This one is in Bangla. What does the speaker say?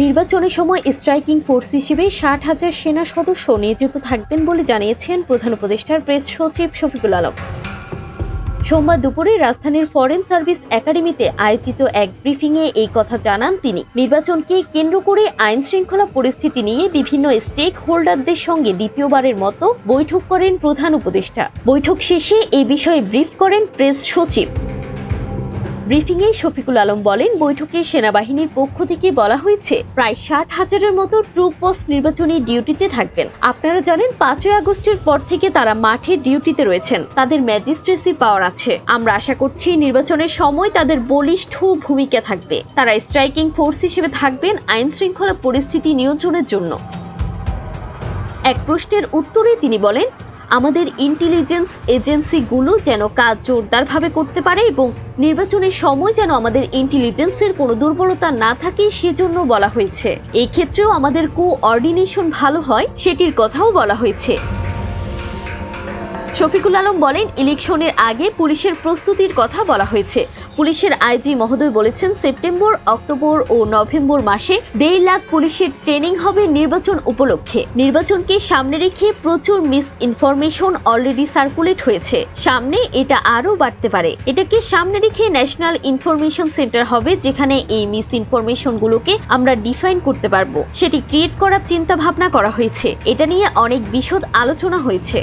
নির্বাচনের সময় স্ট্রাইকিং ফোর্স হিসেবে ৬০,০০০ সেনা সদস্য নিয়োজিত থাকবেন বলে জানিয়েছেন প্রধান উপদেষ্টার প্রেস সচিব শফিকুল আলম। সোমবার দুপুরে রাজধানীর ফরেন সার্ভিস একাডেমিতে আয়োজিত এক ব্রিফিংয়ে এই কথা জানান তিনি। নির্বাচনকে কেন্দ্র করে আইন শৃঙ্খলা পরিস্থিতি নিয়ে বিভিন্ন স্টেক হোল্ডারদের সঙ্গে দ্বিতীয়বারের মতো বৈঠক করেন প্রধান উপদেষ্টা। বৈঠক শেষে এই বিষয়ে ব্রিফ করেন প্রেস সচিব। ব্রিফিংয়ে শফিকুল আলম বলেন, বৈঠকে সেনাবাহিনীর পক্ষ থেকে বলা হয়েছে প্রায় ৬০,০০০-এর মতো ট্রুপ পোস্ট নির্বাচনী ডিউটিতে থাকবেন। আপনারা জানেন ৫ই আগস্টের পর থেকে তারা মাঠে ডিউটিতে রয়েছেন, তাদের ম্যাজিস্ট্রেসি পাওয়ার আছে। আমরা আশা করছি নির্বাচনের সময় তাদের বলিষ্ঠ ভূমিকা থাকবে। তারা স্ট্রাইকিং ফোর্স হিসেবে থাকবেন আইন শৃঙ্খলা পরিস্থিতি নিয়ন্ত্রণের জন্য। এক প্রশ্নের উত্তরে তিনি বলেন, আমাদের ইন্টেলিজেন্স এজেন্সিগুলো যেন কাজ জোরদারভাবে করতে পারে এবং নির্বাচনের সময় যেন আমাদের ইন্টেলিজেন্সের কোনো দুর্বলতা না থাকে সেজন্য বলা হয়েছে। এই ক্ষেত্রেও আমাদের কোঅর্ডিনেশন ভালো হয় সেটির কথাও বলা হয়েছে। শফিকুল আলম বলেন, ইলেকশনের আগে পুলিশের প্রস্তুতির কথা বলা হয়েছে। পুলিশের আইজি মহোদয় বলেছেন, সেপ্টেম্বর, অক্টোবর ও নভেম্বর মাসে ১.৫ লাখ পুলিশের ট্রেনিং হবে নির্বাচন উপলক্ষে। নির্বাচনকে সামনে রেখে প্রচুর মিস ইনফরমেশন অলরেডি সার্কুলেট হয়েছে। সামনে এটা আরও বাড়তে পারে। এটাকে সামনে রেখে ন্যাশনাল ইনফরমেশন সেন্টার হবে, যেখানে এই মিস ইনফরমেশনগুলোকে আমরা ডিফাইন করতে পারবো। সেটি ক্রিয়েট করার চিন্তা ভাবনা করা হয়েছে। এটা নিয়ে অনেক বিশদ আলোচনা হয়েছে।